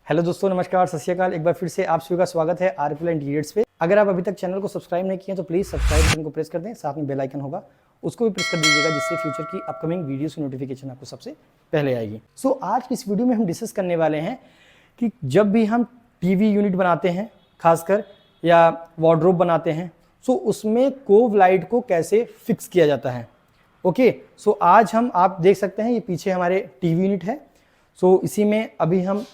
Hello दोस्तों, नमस्कार, सत श्री अकाल। एक बार फिर से आप सभी का स्वागत है आरपीएल इंटीरियर्स पे। अगर आप अभी तक चैनल को सब्सक्राइब नहीं किए तो प्लीज़ सब्सक्राइब बटन को प्रेस कर दें, साथ में बेल आइकन होगा उसको भी प्रेस कर दीजिएगा, जिससे फ्यूचर की अपकमिंग वीडियोस की नोटिफिकेशन आपको सबसे पहले आएगी। आज की इस वीडियो में हम डिस्कस करने वाले हैं कि जब भी हम टीवी यूनिट बनाते हैं खासकर या वार्डरोब बनाते हैं, उसमें कोव लाइट को कैसे फिक्स किया जाता है। आज हम आप देख सकते हैं ये पीछे हमारे टीवी यूनिट है। इसी में अभी हम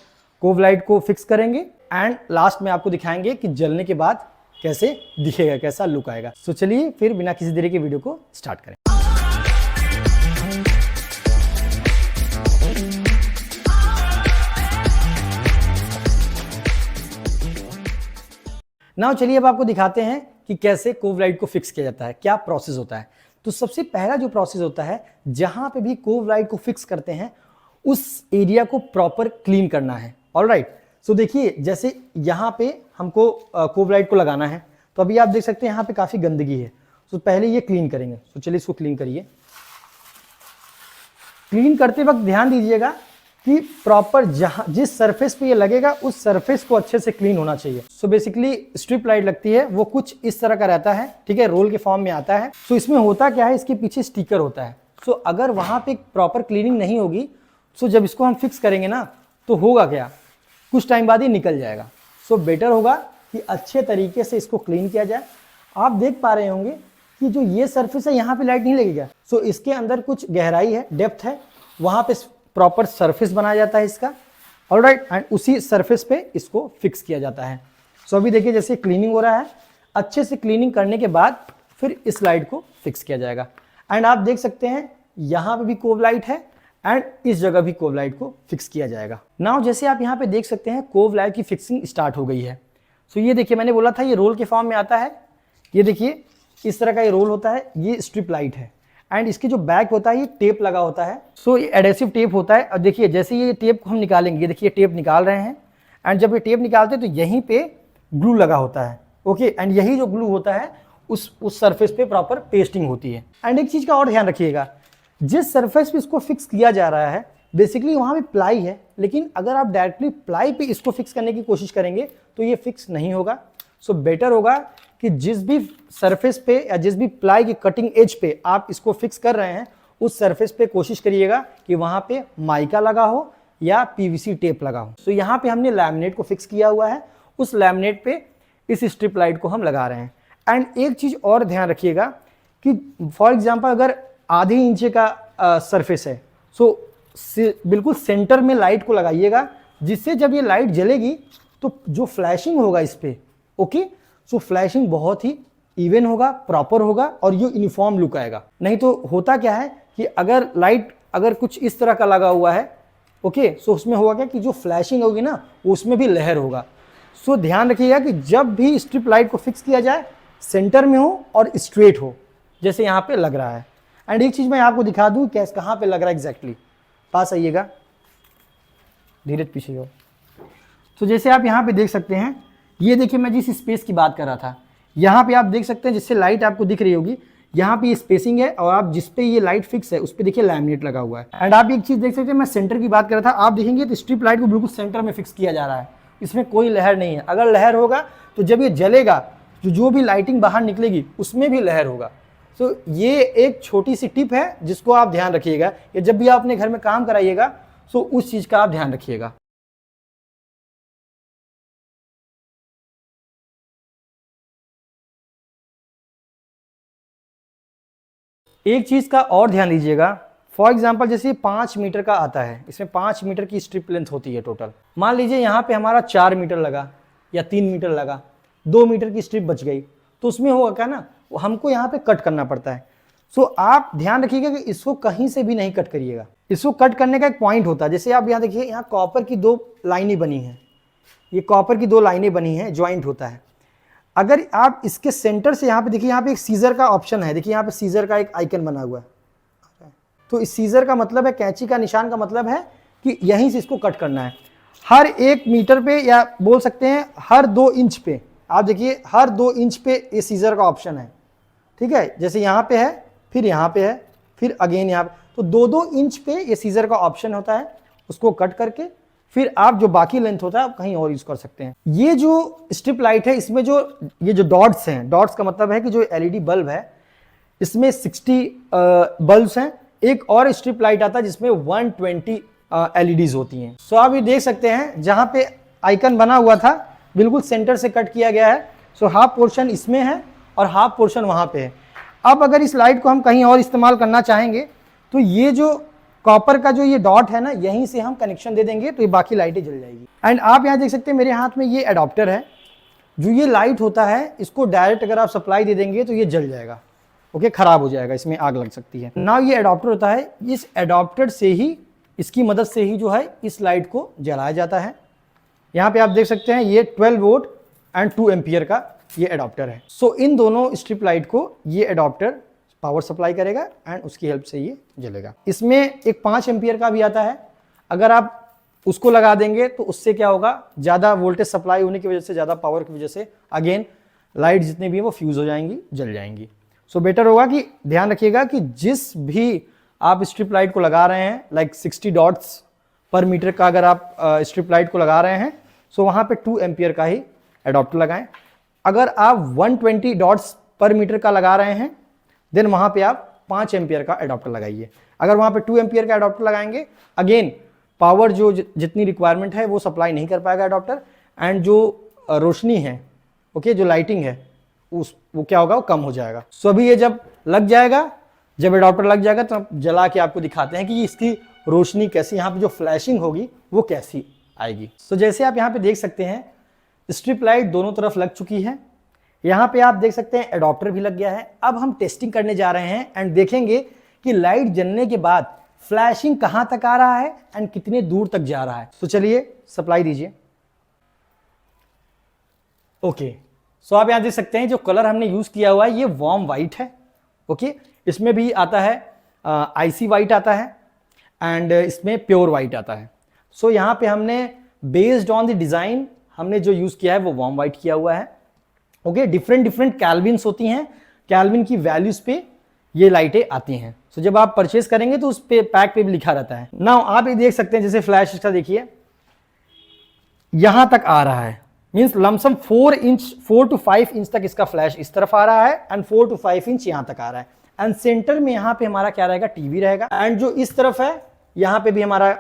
कोव लाइट को फिक्स करेंगे एंड लास्ट में आपको दिखाएंगे कि जलने के बाद कैसे दिखेगा, कैसा लुक आएगा। चलिए फिर बिना किसी देरी के वीडियो को स्टार्ट करें। चलिए अब आपको दिखाते हैं कि कैसे कोव लाइट को फिक्स किया जाता है, क्या प्रोसेस होता है। सबसे पहला जो प्रोसेस होता है, जहां पे भी कोव लाइट को फिक्स करते हैं उस एरिया को प्रॉपर क्लीन करना है। ऑलराइट, देखिए जैसे यहाँ पे हमको कोव लाइट को लगाना है, तो अभी आप देख सकते हैं यहाँ पे काफी गंदगी है। पहले ये क्लीन करेंगे। चलिए इसको क्लीन करिए। क्लीन करते वक्त ध्यान दीजिएगा कि प्रॉपर जिस सरफेस पे ये लगेगा उस सरफेस को अच्छे से क्लीन होना चाहिए। बेसिकली स्ट्रिप लाइट लगती है, वो कुछ इस तरह का रहता है, ठीक है, रोल के फॉर्म में आता है। इसमें होता क्या है, इसके पीछे स्टिकर होता है। अगर वहां पे प्रॉपर क्लीनिंग नहीं होगी, जब इसको हम फिक्स करेंगे ना, तो होगा क्या, कुछ टाइम बाद ही निकल जाएगा। बेटर होगा कि अच्छे तरीके से इसको क्लीन किया जाए। आप देख पा रहे होंगे कि जो ये सरफेस है यहाँ पे लाइट नहीं लगेगा। इसके अंदर कुछ गहराई है, डेप्थ है, वहां पे प्रॉपर सरफेस बनाया जाता है इसका। ऑलराइट, एंड उसी सरफेस पे इसको फिक्स किया जाता है। अभी देखिए जैसे क्लीनिंग हो रहा है, अच्छे से क्लीनिंग करने के बाद फिर इस लाइट को फिक्स किया जाएगा। एंड आप देख सकते हैं यहाँ पे भी कोव लाइट है एंड इस जगह भी कोव लाइट को फिक्स किया जाएगा। जैसे आप यहाँ पे देख सकते हैं कोव लाइट की फिक्सिंग स्टार्ट हो गई है। ये देखिए, मैंने बोला था ये रोल के फॉर्म में आता है। ये देखिए इस तरह का ये रोल होता है, ये स्ट्रिप लाइट है एंड इसकी जो बैक होता है ये टेप लगा होता है। ये एडेसिव टेप होता है। और देखिए जैसे ये टेप को हम निकालेंगे, ये देखिए टेप निकाल रहे हैं एंड जब ये टेप निकालते हैं तो यहीं पे ग्लू लगा होता है। ओके, एंड यही जो ग्लू होता है उस सरफेस पे प्रॉपर पेस्टिंग होती है। एंड एक चीज का और ध्यान रखिएगा, जिस सरफेस पे इसको फिक्स किया जा रहा है बेसिकली वहां पे प्लाई है, लेकिन अगर आप डायरेक्टली प्लाई पे इसको फिक्स करने की कोशिश करेंगे तो ये फिक्स नहीं होगा। बेटर होगा कि जिस भी सरफेस पे या जिस भी प्लाई की कटिंग एज पे आप इसको फिक्स कर रहे हैं उस सरफेस पे कोशिश करिएगा कि वहां पे माइका लगा हो या पीवीसी टेप लगा हो। यहाँ पे हमने लैमिनेट को फिक्स किया हुआ है, उस लैमिनेट पे इस स्ट्रिप लाइट को हम लगा रहे हैं। एंड एक चीज और ध्यान रखिएगा कि फॉर एग्जाम्पल अगर आधे इंच का सरफेस है, बिल्कुल सेंटर में लाइट को लगाइएगा, जिससे जब ये लाइट जलेगी तो जो फ्लैशिंग होगा इस पे, ओके, फ्लैशिंग बहुत ही इवन होगा, प्रॉपर होगा और ये यूनिफॉर्म लुक आएगा। नहीं तो होता क्या है कि अगर लाइट कुछ इस तरह का लगा हुआ है, ओके, उसमें होगा क्या कि जो फ्लैशिंग होगी ना उसमें भी लहर होगा। ध्यान रखिएगा कि जब भी स्ट्रिप लाइट को फिक्स किया जाए सेंटर में हो और स्ट्रेट हो, जैसे यहाँ पे लग रहा है। एंड एक चीज मैं आपको दिखा दूं कैसे, कहां पे लग रहा है एग्जैक्टली। पास आइएगा, धीरे पीछे जाओ। जैसे आप यहाँ पे देख सकते हैं, ये देखिए मैं जिस स्पेस की बात कर रहा था, यहाँ पे आप देख सकते हैं जिससे लाइट आपको दिख रही होगी, यहाँ पे ये स्पेसिंग है और आप जिस पे ये लाइट फिक्स है उस पे देखिए लैमिनेट लगा हुआ है। एंड आप एक चीज देख सकते हैं, मैं सेंटर की बात कर रहा था, आप देखेंगे तो स्ट्रिप लाइट को बिल्कुल सेंटर में फिक्स किया जा रहा है, इसमें कोई लहर नहीं है। अगर लहर होगा तो जब ये जलेगा तो जो भी लाइटिंग बाहर निकलेगी उसमें भी लहर होगा। ये एक छोटी सी टिप है जिसको आप ध्यान रखिएगा, कि जब भी आप अपने घर में काम कराइएगा उस चीज का आप ध्यान रखिएगा। एक चीज का और ध्यान दीजिएगा, फॉर एग्जाम्पल जैसे 5 मीटर का आता है, इसमें 5 मीटर की स्ट्रिप लेंथ होती है टोटल। मान लीजिए यहाँ पे हमारा 4 मीटर लगा या 3 मीटर लगा, 2 मीटर की स्ट्रिप बच गई, तो उसमें होगा क्या ना, हमको यहाँ पे कट करना पड़ता है। आप ध्यान रखिएगा कि इसको कहीं से भी नहीं कट करिएगा। इसको कट करने का एक पॉइंट होता है। जैसे आप यहाँ देखिए, यहाँ कॉपर की 2 लाइनें बनी हैं, ये कॉपर की 2 लाइनें बनी हैं, ज्वाइंट होता है। अगर आप इसके सेंटर से यहाँ पे देखिए, यहाँ पे एक सीजर का ऑप्शन है, देखिए यहाँ पे सीजर का एक आइकन बना हुआ है। तो इस सीजर का मतलब है, कैंची का निशान का मतलब है कि यहीं से इसको कट करना है। हर 1 मीटर पे या बोल सकते हैं हर 2 इंच पे, आप देखिए हर 2 इंच पे ये सीजर का ऑप्शन है, ठीक है। जैसे यहाँ पे है, फिर यहाँ पे है, फिर अगेन यहाँ पे, तो 2-2 इंच पे ये सीजर का ऑप्शन होता है। उसको कट करके फिर आप जो बाकी लेंथ होता है आप कहीं और यूज कर सकते हैं। ये जो स्ट्रिप लाइट है इसमें जो ये जो डॉट्स हैं, डॉट्स का मतलब है कि जो एलईडी बल्ब है इसमें 60 बल्ब्स हैं। एक और स्ट्रिप लाइट आता है जिसमें 120 एलईडीज होती हैं। सो आप ये देख सकते हैं जहां पे आइकन बना हुआ था बिल्कुल सेंटर से कट किया गया है। सो हाफ पोर्शन इसमें है और हाफ पोर्शन वहां पे है। अब अगर इस लाइट को हम कहीं और इस्तेमाल करना चाहेंगे तो ये जो कॉपर का जो ये डॉट है ना, यहीं से हम कनेक्शन दे देंगे तो ये बाकी लाइटें जल जाएगी। एंड आप यहाँ देख सकते हैं मेरे हाथ में ये एडाप्टर है। जो ये लाइट होता है इसको डायरेक्ट अगर आप सप्लाई दे देंगे तो ये जल जाएगा, ओके, खराब हो जाएगा, इसमें आग लग सकती है ना। ये एडाप्टर होता है, इस एडाप्टर से ही, इसकी मदद से ही जो है इस लाइट को जलाया जाता है। यहाँ पे आप देख सकते हैं ये 12 वोल्ट एंड 2 एम्पियर का ये एडाप्टर है। सो इन दोनों स्ट्रिप लाइट को ये एडाप्टर पावर सप्लाई करेगा एंड उसकी हेल्प से ये जलेगा। इसमें एक 5 एम्पियर का भी आता है, अगर आप उसको लगा देंगे तो उससे क्या होगा, ज़्यादा वोल्टेज सप्लाई होने की वजह से, ज़्यादा पावर की वजह से अगेन लाइट जितनी भी है वो फ्यूज़ हो जाएंगी, जल जाएंगी। सो बेटर होगा कि ध्यान रखिएगा कि जिस भी आप स्ट्रिप लाइट को लगा रहे हैं, लाइक 60 डॉट्स पर मीटर का अगर आप स्ट्रिप लाइट को लगा रहे हैं, सो वहाँ पे 2 एम्पियर का ही एडाप्टर लगाएं। अगर आप 120 डॉट्स पर मीटर का लगा रहे हैं देन वहाँ पे आप 5 एम्पियर का एडाप्टर लगाइए। अगर वहाँ पे 2 एम्पियर का एडाप्टर लगाएंगे, अगेन पावर जो जितनी रिक्वायरमेंट है वो सप्लाई नहीं कर पाएगा एडाप्टर, एंड जो रोशनी है, ओके, जो लाइटिंग है वो क्या होगा, वो कम हो जाएगा। सो अभी ये जब लग जाएगा, जब एडाप्टर लग जाएगा तो जला के आपको दिखाते हैं कि इसकी रोशनी कैसी, यहाँ पे जो फ्लैशिंग होगी वो कैसी आएगी। सो जैसे आप यहाँ पे देख सकते हैं स्ट्रिप लाइट दोनों तरफ लग चुकी है। यहाँ पे आप देख सकते हैं एडाप्टर भी लग गया है। अब हम टेस्टिंग करने जा रहे हैं एंड देखेंगे कि लाइट जलने के बाद फ्लैशिंग कहाँ तक आ रहा है एंड कितने दूर तक जा रहा है। तो चलिए सप्लाई दीजिए। ओके, सो आप यहाँ देख सकते हैं जो कलर हमने यूज किया हुआ है ये वार्म वाइट है, ओके। इसमें भी आता है आईसी वाइट आता है एंड इसमें प्योर वाइट आता है। सो यहाँ पे हमने बेस्ड ऑन द डिजाइन हमने जो यूज किया है वो वार्म वाइट किया हुआ है, ओके। डिफरेंट कैल्विन्स होती हैं, कैल्विन की वैल्यूज पे ये लाइटें आती हैं। सो जब आप परचेज करेंगे तो उस पे पैक पे भी लिखा रहता है ना। आप ये देख सकते हैं जैसे फ्लैश इसका देखिए यहां तक आ रहा है, मींस लमसम 4 to 5 इंच तक इसका फ्लैश इस तरफ आ रहा है एंड 4 to 5 इंच यहां तक आ रहा है। एंड सेंटर में यहाँ पे हमारा क्या रहेगा, टीवी रहेगा। एंड जो इस तरफ है यहाँ पे भी हमारा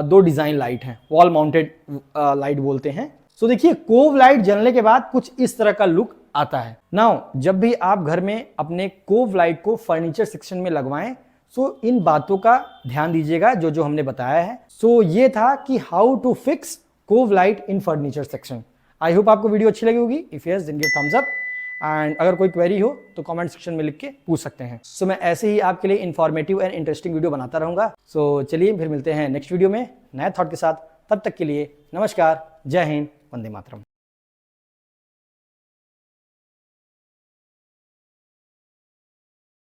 2 डिजाइन लाइट है, वॉल माउंटेड लाइट बोलते हैं। सो देखिए कोव लाइट जलने के बाद कुछ इस तरह का लुक आता है। नाउ जब भी आप घर में अपने कोव लाइट को फर्नीचर सेक्शन में लगवाएं, सो इन बातों का ध्यान दीजिएगा जो जो हमने बताया है। सो ये था कि how to fix cove light in furniture section. I hope आपको वीडियो अच्छी लगी होगी। If yes then give thumbs up, and अगर कोई क्वेरी हो तो कमेंट सेक्शन में लिख के पूछ सकते हैं। सो मैं ऐसे ही आपके लिए इन्फॉर्मेटिव एंड इंटरेस्टिंग वीडियो बनाता रहूंगा। सो चलिए फिर मिलते हैं नेक्स्ट वीडियो में नए थॉट के साथ। तब तक के लिए नमस्कार, जय हिंद, वंदे मातरम।